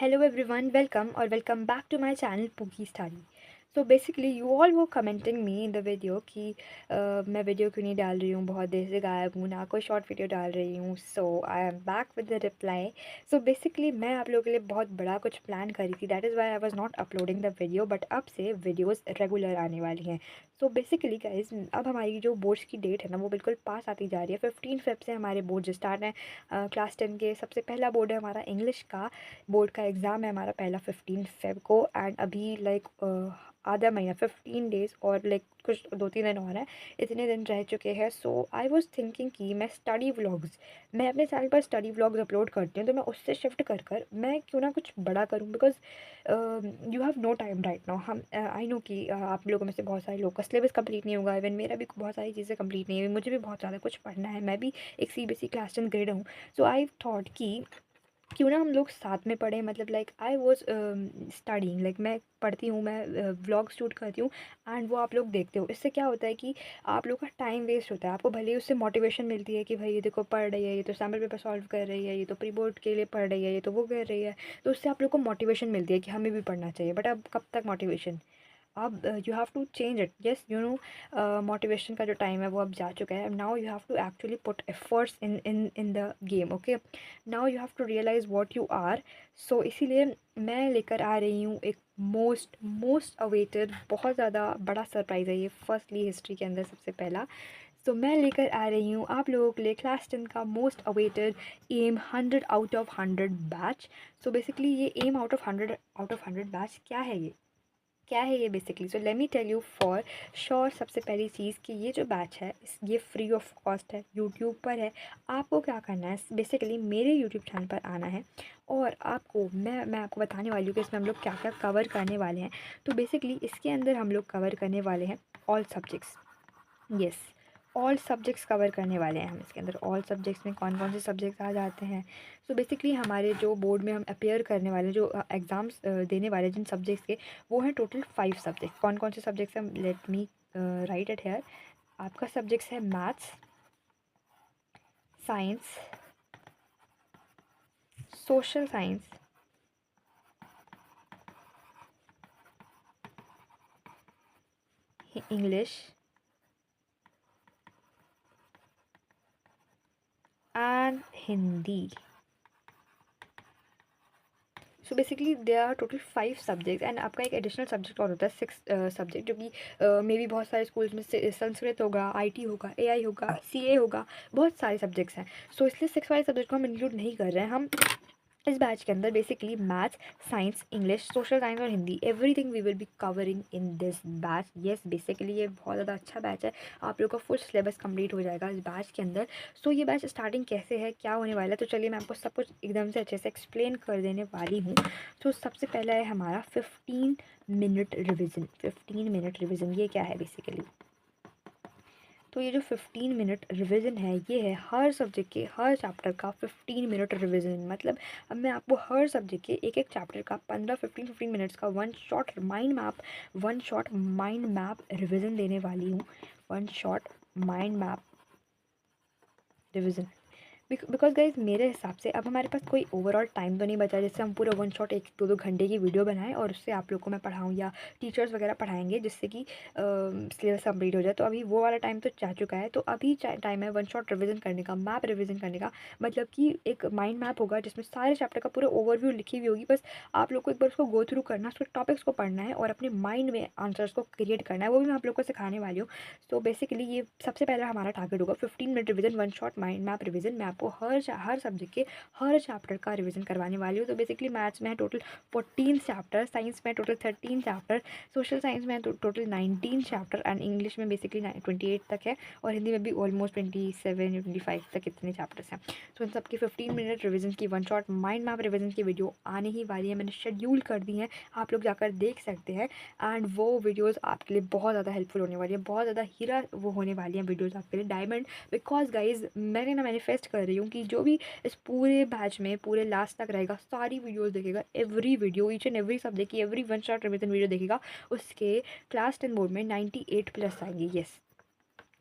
Hello everyone, welcome or welcome back to my channel Pookie Study. So basically you all were commenting me in the video कि मैं video क्यों नहीं डाल रही हूँ, बहुत देर से गायब हूँ, ना कोई शॉर्ट वीडियो डाल रही हूँ. So I am back with the reply. So basically मैं आप लोगों के लिए बहुत बड़ा कुछ प्लान करी थी. That is why I was not uploading the video, but अब से वीडियोस रेगुलर आने वाली हैं. सो बेसिकली गाइज अब हमारी जो बोर्ड्स की डेट है ना वो बिल्कुल पास आती जा रही है. 15 फेब से हमारे बोर्ड स्टार्ट हैं. क्लास 10 के सबसे पहला बोर्ड है हमारा इंग्लिश का. बोर्ड का एग्ज़ाम है हमारा पहला 15 फेब को. एंड अभी लाइक आधा महीना 15 डेज़ और लाइक कुछ 2-3 दिन और है, इतने दिन रह चुके हैं. सो आई वॉज थिंकिंग कि मैं स्टडी व्लॉग्स, मैं अपने चैनल पर स्टडी व्लॉग्स अपलोड करती हूँ, तो मैं उससे शिफ्ट कर कर मैं क्यों ना कुछ बड़ा करूँ. Because you have no time right now. Hmm I no कि आप लोगों में से बहुत सारे लोग का सिलेबस कंप्लीट नहीं होगा. इवन मेरा भी बहुत सारी चीज़ें कंप्लीट नहीं हुई, मुझे भी बहुत ज़्यादा कुछ पढ़ना है. मैं भी एक CBSE क्लास 10 ग्रेड हूँ. सो आई थॉट कि क्यों ना हम लोग साथ में पढ़ें. मतलब like I was studying, like मैं पढ़ती हूँ, मैं व्लॉग शूट करती हूँ एंड वो आप लोग देखते हो. इससे क्या होता है कि आप लोग का टाइम वेस्ट होता है. आपको भले ही उससे मोटिवेशन मिलती है कि भाई ये देखो पढ़ रही है, ये तो सैम्पल पेपर सॉल्व कर रही है, ये तो प्री बोर्ड के लिए पढ़ रही है, ये तो वो कर रही है. तो उससे आप लोग को मोटिवेशन मिलती है कि हमें भी पढ़ना चाहिए. बट अब कब तक मोटिवेशन, अब you have to change it. Yes you know motivation का जो टाइम है वो अब जा चुका है. Now you have to actually put efforts in the game. Okay, now you have to realise what you are. So इसीलिए मैं लेकर आ रही हूँ एक मोस्ट मोस्ट अवेटेड, बहुत ज़्यादा बड़ा सरप्राइज़ है ये. फर्स्टली हिस्ट्री के अंदर सबसे पहला. तो मैं लेकर आ रही हूँ आप लोगों के लिए क्लास 10 का most awaited M 100 out of 100 batch. So basically ये एम आउट ऑफ 100 बैच क्या है ये basically. So let me tell you for sure. सबसे पहली चीज़ कि ये जो बैच है ये फ्री ऑफ कॉस्ट है, यूट्यूब पर है. आपको क्या करना है, बेसिकली मेरे यूट्यूब चैनल पर आना है और आपको मैं आपको बताने वाली हूँ कि इसमें हम लोग क्या क्या कवर करने वाले हैं. तो बेसिकली इसके अंदर हम लोग कवर करने वाले हैं all subjects. Yes, all subjects cover करने वाले हैं हम इसके अंदर. ऑल सब्जेक्ट्स में कौन कौन से सब्जेक्ट्स आ जाते हैं. सो बेसिकली हमारे जो बोर्ड में हम अपेयर करने वाले, जो एग्ज़ाम्स देने वाले जिन सब्जेक्ट्स के, वो हैं टोटल 5 सब्जेक्ट. कौन कौन से सब्जेक्ट्स हैं, let me write it here. आपका सब्जेक्ट्स है maths, science, social science, English and Hindi. So basically they are total 5 subject. And आपका एक एडिशनल सब्जेक्ट और होता है 6 सब्जेक्ट, जो कि मे बी बहुत सारे स्कूल्स में संस्कृत होगा, IT होगा, AI होगा, CA होगा. बहुत सारे सब्जेक्ट्स हैं. सो इसलिए 6 वाले सब्जेक्ट को हम इंक्लूड नहीं कर रहे हैं. हम इस बैच के अंदर basically maths, science, English, social science और Hindi, everything we will be covering in this batch. Yes, basically ये बहुत ज़्यादा अच्छा बैच है. आप लोग का फुल सिलेबस कंप्लीट हो जाएगा इस बैच के अंदर. सो ये बैच स्टार्टिंग कैसे है, क्या होने वाला है, तो चलिए मैं आपको सब कुछ एकदम से अच्छे से एक्सप्लेन कर देने वाली हूँ. तो सबसे पहला है हमारा 15 मिनट रिविज़न. 15 मिनट रिविज़न ये क्या है बेसिकली. तो ये जो 15 मिनट रिवीजन है ये है हर सब्जेक्ट के हर चैप्टर का 15 मिनट रिवीजन. मतलब अब मैं आपको हर सब्जेक्ट के एक एक चैप्टर का 15-15 मिनट्स का one shot mind map revision देने वाली हूँ. One shot mind map revision. Because guys मेरे हिसाब से अब हमारे पास कोई ओवरऑल टाइम तो नहीं बचा जिससे हम पूरा वन शॉट 1-2 घंटे की वीडियो बनाएं और उससे आप लोग को मैं पढ़ाऊँ या टीचर्स वगैरह पढ़ाएंगे जिससे कि सिलेबस कंप्लीट हो जाए. तो अभी वो वाला टाइम तो जा चुका है. तो अभी टाइम है वन शॉट रिवीजन करने का, मैप रिवीजन करने का. मतलब कि एक माइंड मैप होगा जिसमें सारे चैप्टर का पूरा ओवरव्यू लिखी हुई होगी. बस आप लोग को एक बार उसको गो थ्रू करना, उसके टॉपिक्स को पढ़ना है और अपने माइंड में आंसर्स को क्रिएट करना है. वो भी मैं आप लोग को सिखाने वाली हूँ. तो बेसिकली ये सबसे पहला हमारा टारगेट होगा 15 minute revision, one shot mind map revision. मैं आपको हर सब्जेक्ट के हर चैप्टर का रिवीजन करवाने वाली हूँ. तो बेसिकली मैथ्स में है टोटल 14 चैप्टर, साइंस में टोटल 13 चैप्टर, सोशल साइंस में टोटल 19 चैप्टर एंड इंग्लिश में बेसिकली 28 तक है और हिंदी में भी ऑलमोस्ट 27 या 25 तक इतने चैप्टर्स हैं. तो इन सबकी 15 मिनट रिवीजन की one shot mind map revision की वीडियो आने ही वाली है. मैंने शेड्यूल कर दी है, आप लोग जाकर देख सकते हैं. एंड वो वीडियोज़ आपके लिए बहुत ज़्यादा हेल्पफुल होने वाली है, बहुत ज़्यादा हीरा वो होने वाली हैं वीडियोज़ आपके लिए, डायमंड. बिकॉज गाइज मैंने मैनिफेस्ट कर रही हूँ कि जो भी इस पूरे बैच में पूरे लास्ट तक रहेगा, सारी वीडियोस देखेगा, every video each and every subject की every one shot revision video देखेगा, उसके क्लास 10 बोर्ड में 98 प्लस आएंगे. येस,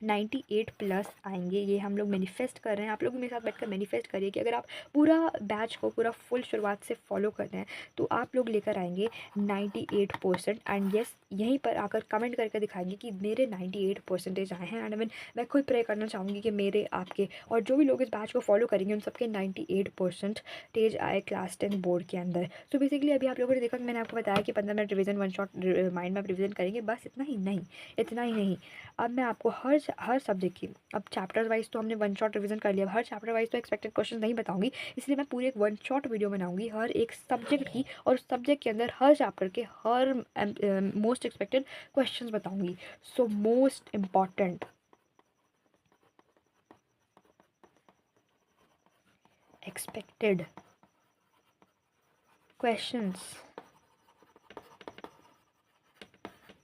98 प्लस आएंगे, ये हम लोग मैनिफेस्ट कर रहे हैं। आप लोग भी मेरे साथ बैठकर मैनिफेस्ट करिए कि अगर आप पूरा बैच को पूरा फुल शुरुआत से फॉलो कर रहे हैं तो आप लोग लेकर आएंगे 98%। एंड येस, यहीं पर आकर कमेंट करके दिखाएंगे कि मेरे 98% आए हैं। एंड मैं खुद प्रे करना चाहूँगी कि मेरे, आपके और जो भी लोग इस बैच को फॉलो करेंगे उन सबके 98% आए क्लास 10 बोर्ड के अंदर। सो बेसिकली अभी आप लोगों ने देखा कि मैंने आपको बताया कि 15 minute revision, one shot mind map revision करेंगे, बस इतना ही नहीं, इतना ही नहीं। अब मैं आपको हर सब्जेक्ट की, अब चैप्टर वाइज तो हमने वन शॉट रिवीजन कर लिया, अब हर चैप्टर वाइज तो एक्सपेक्टेड क्वेश्चन नहीं बताऊंगी, इसलिए मैं पूरी एक वन शॉट वीडियो बनाऊंगी हर एक सब्जेक्ट की, और उस सब्जेक्ट के अंदर हर चैप्टर के हर मोस्ट एक्सपेक्टेड क्वेश्चंस बताऊंगी। So most important expected questions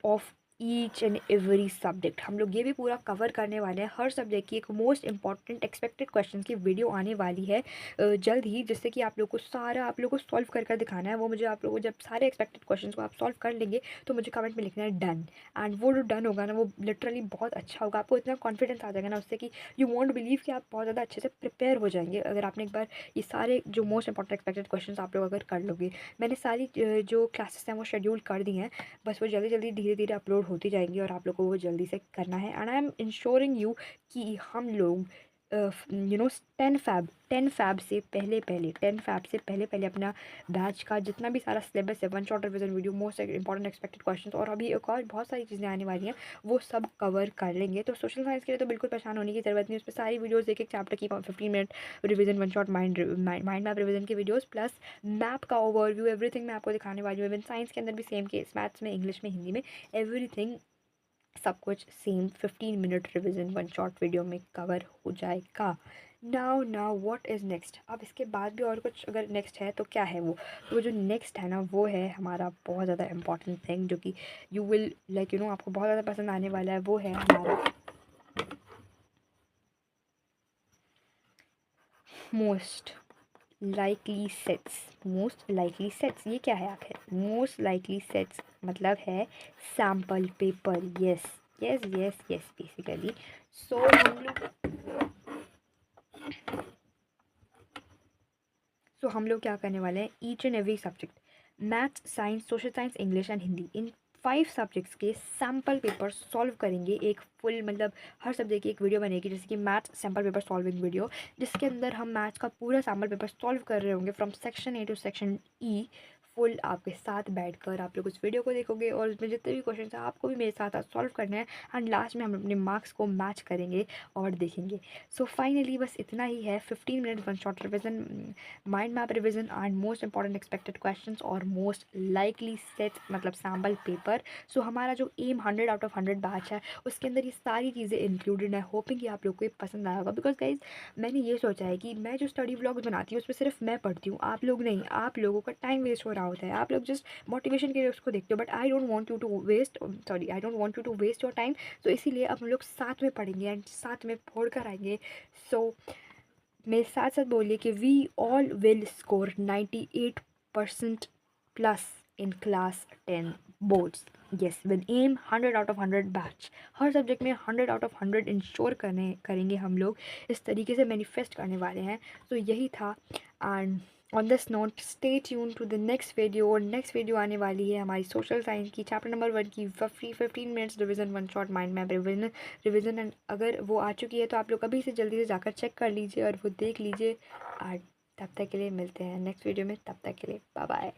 of each and every subject, हम लोग ये भी पूरा कवर करने वाले हैं। हर सब्जेक्ट की एक मोस्ट इंपॉर्टेंट एक्सपेक्टेड क्वेश्चन की वीडियो आने वाली है जल्द ही, जिससे कि आप लोग को सारा, आप लोग को सॉल्व कर कर दिखाना है। वो मुझे, आप लोगों को जब सारे एक्सपेक्टेड क्वेश्चन को आप सॉल्व कर लेंगे तो मुझे कमेंट में लिखना है डन। एंड वो जो डन होगा ना, वो लिटरली बहुत अच्छा होगा, आपको इतना कॉन्फिडेंस आ जाएगा ना उससे कि यू वॉन्ट बिलीव कि आप बहुत ज़्यादा अच्छे से प्रिपेयर हो जाएंगे अगर आपने एक बार ये सारे जो मोस्ट इंपॉर्टेंट एक्सपेक्टेड क्वेश्चन आप लोग अगर कर लोगे। मैंने सारी जो क्लासेस हैं वो शेड्यूल कर दी हैं, बस वो जल्दी जल्दी धीरे धीरे अपलोड होती जाएंगी और आप लोग को वो जल्दी से करना है। And I am ensuring you कि हम लोग 10 फैब से पहले पहले 10 फैब से पहले पहले अपना बैच का जितना भी सारा सिलेबस है, one shot revision video, most important expected questions और अभी एक और बहुत सारी चीज़ें आने वाली हैं, वो सब कवर कर लेंगे। तो सोशल साइंस के लिए तो बिल्कुल परेशान होने की ज़रूरत नहीं, उस पर सारी वीडियोज़ एक एक चैप्टर की 15 minute revision, one shot mind map revision की वीडियोज़ प्लस मैप का ओवरव्यू, एवरीथिंग मैं आपको दिखाने वाली हूँ। इवन साइंस के अंदर भी सेम केस, मैथ्स में, इंग्लिश में, हिंदी में, एवरीथिंग सब कुछ same 15 minute revision one short video में कवर हो जाएगा। Now what is next. अब इसके बाद भी और कुछ अगर नेक्स्ट है तो क्या है वो, तो जो नेक्स्ट है ना वो है हमारा बहुत ज़्यादा इंपॉर्टेंट थिंग, जो कि यू विल लाइक आपको बहुत ज़्यादा पसंद आने वाला है, वो है हमारा most likely sets. Most likely sets ये क्या है आखिर? मोस्ट लाइकली सेट्स मतलब है sample paper. Yes yes yes yes, basically so हम लोग क्या करने वाले हैं, each and every subject, maths, science, social science, English and Hindi, in 5 subjects के सैम्पल पेपर सॉल्व करेंगे। एक फुल मतलब हर सब्जेक्ट की एक वीडियो बनेगी, जैसे कि maths sample paper solving video, जिसके अंदर हम मैथ्स का पूरा सैम्पल पेपर सॉल्व कर रहे होंगे from section A to section E. Full आपके साथ बैठकर आप लोग उस वीडियो को देखोगे और उसमें जितने भी क्वेश्चन हैं आपको भी मेरे साथ सॉल्व करना है। एंड लास्ट में हम अपने मार्क्स को मैच करेंगे और देखेंगे। सो फाइनली बस इतना ही है, 15 minute one shot revision, mind map revision and most important expected questions और मोस्ट लाइकली सेट मतलब सैम्पल पेपर। सो हमारा जो एम 100 आउट ऑफ 100 बैच है उसके अंदर ये सारी चीज़ें इंक्लूडेड है। होपिंग कि आप लोग को ये पसंद आया होगा, बिकॉज गाइज मैंने ये सोचा है कि मैं जो स्टडी व्लॉग्स बनाती हूँ उस पर सिर्फ मैं पढ़ती हूँ, आप लोग नहीं, आप लोगों का टाइम वेस्ट हो रहा होता है, आप लोग जस्ट मोटिवेशन के लिए उसको देखते हो, but I don't want you to waste, sorry I don't want you to waste your time. तो इसीलिए अब हम लोग साथ में पढ़ेंगे एंड साथ में पढ़ कर आएंगे। सो मेरे साथ साथ बोलिए कि we all will score 98% plus in class 10 boards. Yes, with M 100 out of 100 batch, हर सब्जेक्ट में 100 आउट ऑफ 100 इंश्योर करेंगे हम लोग, इस तरीके से मैनिफेस्ट करने वाले हैं। तो यही था। And on this note stay tune to the next video, और नेक्स्ट वीडियो आने वाली है हमारी सोशल साइंस की चैप्टर नंबर 1 की free 15 minutes revision one shot mind map revision. And अगर वो आ चुकी है तो आप लोग अभी से जल्दी से जाकर चेक कर लीजिए और वो देख लीजिए। और तब तक के लिए मिलते हैं नेक्स्ट वीडियो में, तब तक के लिए बाय बाय।